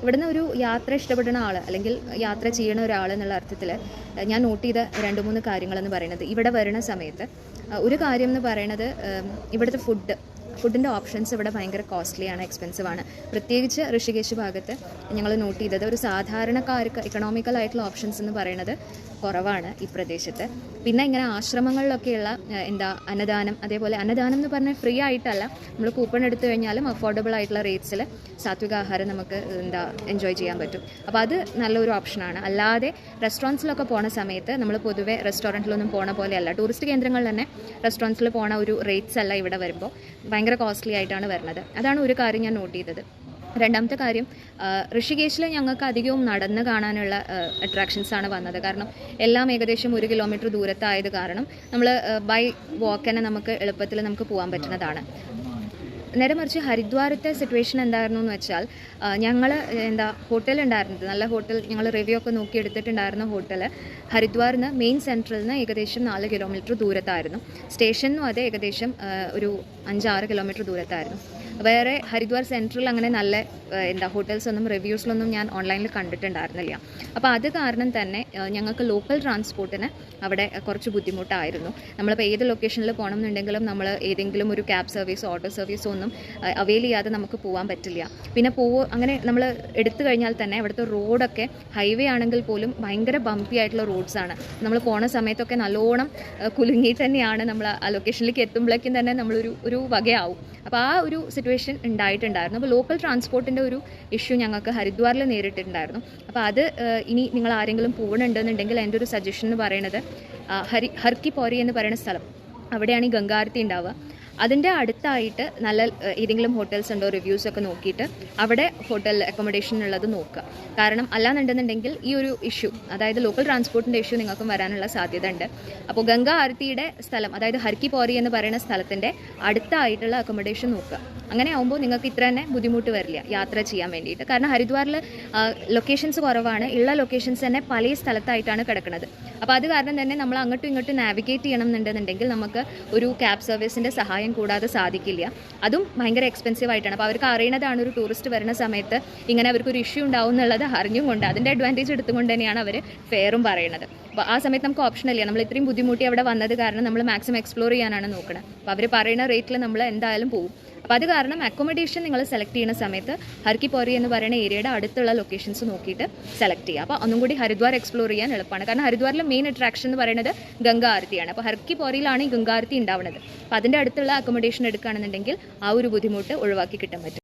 ഇവിടുന്ന് ഒരു യാത്ര ഇഷ്ടപ്പെടുന്ന ആൾ അല്ലെങ്കിൽ യാത്ര ചെയ്യണ ഒരാൾ എന്നുള്ള അർത്ഥത്തിൽ ഞാൻ നോട്ട് ചെയ്ത 2-3 കാര്യങ്ങളെന്ന് പറയുന്നത്, ഇവിടെ വരുന്ന സമയത്ത് ഒരു കാര്യം എന്ന് പറയുന്നത് ഇവിടുത്തെ ഫുഡിൻ്റെ ഓപ്ഷൻസ് ഇവിടെ ഭയങ്കര കോസ്റ്റ്ലിയാണ്, എക്സ്പെൻസീവാണ്. പ്രത്യേകിച്ച് ഋഷികേശ് ഭാഗത്ത് ഞങ്ങൾ നോട്ട് ചെയ്തത് ഒരു സാധാരണക്കാർക്ക് ഇക്കണോമിക്കലായിട്ടുള്ള ഓപ്ഷൻസ് എന്ന് പറയുന്നത് കുറവാണ് ഈ പ്രദേശത്ത്. പിന്നെ ഇങ്ങനെ ആശ്രമങ്ങളിലൊക്കെയുള്ള അന്നദാനം, അതേപോലെ അന്നദാനം എന്ന് പറഞ്ഞാൽ ഫ്രീ ആയിട്ടല്ല, നമ്മൾ കൂപ്പൺ എടുത്തു കഴിഞ്ഞാലും അഫോർഡബിൾ ആയിട്ടുള്ള റേറ്റ്സിൽ സാത്വിക ആഹാരം നമുക്ക് എൻജോയ് ചെയ്യാൻ പറ്റും. അപ്പോൾ അത് നല്ലൊരു ഓപ്ഷനാണ്. അല്ലാതെ റെസ്റ്റോറൻറ്റ്സിലൊക്കെ പോണ സമയത്ത് നമ്മൾ പൊതുവേ റെസ്റ്റോറൻറ്റിലൊന്നും പോണ പോലെയല്ല, ടൂറിസ്റ്റ് കേന്ദ്രങ്ങളിൽ തന്നെ റെസ്റ്റോറൻറ്റ്സിൽ പോണ ഒരു റേറ്റ്സ് അല്ല ഇവിടെ വരുമ്പോൾ, ഭയങ്കര കോസ്റ്റ്ലി ആയിട്ടാണ് വരുന്നത്. അതാണ് ഒരു കാര്യം ഞാൻ നോട്ട് ചെയ്തത്. രണ്ടാമത്തെ കാര്യം, ഋഷികേശിൽ ഞങ്ങൾക്ക് അധികവും നടന്ന് കാണാനുള്ള അട്രാക്ഷൻസാണ് വന്നത്. കാരണം എല്ലാം ഏകദേശം 1 കിലോമീറ്റർ ദൂരത്തായത് കാരണം നമ്മൾ ബൈ വാക്ക് തന്നെ നമുക്ക് എളുപ്പത്തിൽ നമുക്ക് പോകാൻ പറ്റുന്നതാണ്. നേരെ മറിച്ച് ഹരിദ്വാരത്തെ സിറ്റുവേഷൻ എന്തായിരുന്നു എന്ന് വെച്ചാൽ, ഞങ്ങൾ ഹോട്ടൽ ഉണ്ടായിരുന്നത്, നല്ല ഹോട്ടൽ, ഞങ്ങൾ റിവ്യൂ ഒക്കെ നോക്കി എടുത്തിട്ടുണ്ടായിരുന്ന ഹോട്ടൽ ഹരിദ്വാറിൽ നിന്ന് മെയിൻ സെൻട്രലിൽ നിന്ന് ഏകദേശം 4 കിലോമീറ്റർ ദൂരത്തായിരുന്നു. സ്റ്റേഷനും അത് ഏകദേശം ഒരു 5-6 കിലോമീറ്റർ ദൂരത്തായിരുന്നു. വേറെ ഹരിദ്വാർ സെൻട്രൽ അങ്ങനെ നല്ല ഹോട്ടൽസൊന്നും റിവ്യൂസിലൊന്നും ഞാൻ ഓൺലൈനിൽ കണ്ടിട്ടുണ്ടായിരുന്നില്ല. അപ്പോൾ അത് കാരണം തന്നെ ഞങ്ങൾക്ക് ലോക്കൽ ട്രാൻസ്പോർട്ടിന് അവിടെ കുറച്ച് ബുദ്ധിമുട്ടായിരുന്നു. നമ്മളിപ്പോൾ ഏത് ലൊക്കേഷനിൽ പോകണം എന്നുണ്ടെങ്കിലും നമ്മൾ ഏതെങ്കിലും ഒരു ക്യാബ് സർവീസോ ഓട്ടോ സർവീസോ ഒന്നും അവെയിൽ ചെയ്യാതെ നമുക്ക് പോകാൻ പറ്റില്ല. പിന്നെ അങ്ങനെ നമ്മൾ എടുത്തു കഴിഞ്ഞാൽ തന്നെ അവിടുത്തെ റോഡൊക്കെ ഹൈവേ ആണെങ്കിൽ പോലും ഭയങ്കര ബംപി ആയിട്ടുള്ള റോഡ്സാണ്. നമ്മൾ പോണ സമയത്തൊക്കെ നല്ലോണം കുലുങ്ങിയിട്ട് തന്നെയാണ് നമ്മൾ ആ ലൊക്കേഷനിലേക്ക് എത്തുമ്പോഴേക്കും തന്നെ നമ്മളൊരു വകയാവും. അപ്പോൾ ആ ഒരു സിറ്റുവേഷൻ ഉണ്ടായിട്ടുണ്ടായിരുന്നു. അപ്പോൾ ലോക്കൽ ട്രാൻസ്പോർട്ടിൻ്റെ ഒരു ഇഷ്യൂ ഞങ്ങൾക്ക് ഹരിദ്വാറിൽ നേരിട്ടിട്ടുണ്ടായിരുന്നു. അപ്പോൾ അത് ഇനി നിങ്ങൾ ആരെങ്കിലും പോകുന്നുണ്ടെന്നുണ്ടെങ്കിൽ എൻ്റെ ഒരു സജഷൻ എന്ന് പറയുന്നത് ഹർക്കി പോരി എന്ന് പറയുന്ന സ്ഥലം, അവിടെയാണ് ഈ ഗംഗാരത്തി ഉണ്ടാവുക. അതിൻ്റെ അടുത്തായിട്ട് നല്ല ഏതെങ്കിലും ഹോട്ടൽസ് ഉണ്ടോ റിവ്യൂസൊക്കെ നോക്കിയിട്ട് അവിടെ ഹോട്ടൽ അക്കോമഡേഷൻ ഉള്ളത് നോക്കുക. കാരണം അല്ലാന്നുണ്ടെന്നുണ്ടെങ്കിൽ ഈ ഒരു ഇഷ്യൂ, അതായത് ലോക്കൽ ട്രാൻസ്പോർട്ടിൻ്റെ ഇഷ്യൂ നിങ്ങൾക്കും വരാനുള്ള സാധ്യത ഉണ്ട്. അപ്പോൾ ഗംഗാ ആരത്തിയുടെ സ്ഥലം, അതായത് ഹർക്കി പോരി എന്ന് പറയുന്ന സ്ഥലത്തിൻ്റെ അടുത്തായിട്ടുള്ള അക്കോമഡേഷൻ നോക്കുക. അങ്ങനെ ആകുമ്പോൾ നിങ്ങൾക്ക് ഇത്ര തന്നെ ബുദ്ധിമുട്ട് വരില്ല യാത്ര ചെയ്യാൻ വേണ്ടിയിട്ട്. കാരണം ഹരിദ്വാറിൽ ലൊക്കേഷൻസ് കുറവാണ്, ഉള്ള ലൊക്കേഷൻസ് തന്നെ പല സ്ഥലത്തായിട്ടാണ് കിടക്കുന്നത്. അപ്പോൾ അത് കാരണം തന്നെ നമ്മൾ അങ്ങോട്ടും ഇങ്ങോട്ടും നാവിഗേറ്റ് ചെയ്യണം എന്നുണ്ടെന്നുണ്ടെങ്കിൽ നമുക്ക് ഒരു ക്യാബ് സർവീസിൻ്റെ സഹായം കൂടാതെ സാധിക്കില്ല. അതും ഭയങ്കര എക്സ്പെൻസീവ് ആയിട്ടാണ്. അപ്പോൾ അവർക്ക് അറിയണതാണ് ഒരു ടൂറിസ്റ്റ് വരുന്ന സമയത്ത് ഇങ്ങനെ അവർക്കൊരു ഇഷ്യൂ ഉണ്ടാവും എന്നുള്ളത് അറിഞ്ഞും കൊണ്ട് അതിൻ്റെ അഡ്വാൻറ്റേജ് എടുത്തുകൊണ്ട് തന്നെയാണ് അവർ ഫെയറും പറയുന്നത്. അപ്പോൾ ആ സമയത്ത് നമുക്ക് ഓപ്ഷനില്ല, നമ്മൾ ഇത്രയും ബുദ്ധിമുട്ടി അവിടെ വന്നത് കാരണം നമ്മൾ മാക്സിമം എക്സ്പ്ലോർ ചെയ്യാനാണ് നോക്കുന്നത്. അപ്പോൾ അവർ പറയുന്ന റേറ്റിൽ നമ്മൾ എന്തായാലും പോകും. അപ്പോൾ അത് കാരണം അക്കോമഡേഷൻ നിങ്ങൾ സെലക്ട് ചെയ്യുന്ന സമയത്ത് ഹർക്കി പോരി എന്ന് പറയുന്ന ഏരിയയുടെ അടുത്തുള്ള ലൊക്കേഷൻസ് നോക്കിയിട്ട് സെലക്ട് ചെയ്യുക. അപ്പോൾ ഒന്നും കൂടി ഹരിദ്വാർ എക്സ്പ്ലോർ ചെയ്യാൻ എളുപ്പമാണ്. കാരണം ഹരിദ്വാറിലെ മെയിൻ അട്രാക്ഷൻ എന്ന് പറയുന്നത് ഗംഗാ ആരത്തിയാണ്. അപ്പോൾ ഹർക്കി പോരിയിലാണ് ഈ ഗംഗാ ആരത്തി ഉണ്ടാവുന്നത്. അപ്പോൾ അതിൻ്റെ അടുത്തുള്ള അക്കോമഡേഷൻ എടുക്കുകയാണെന്നുണ്ടെങ്കിൽ ആ ഒരു ബുദ്ധിമുട്ട് ഒഴിവാക്കി കിട്ടാൻ പറ്റും.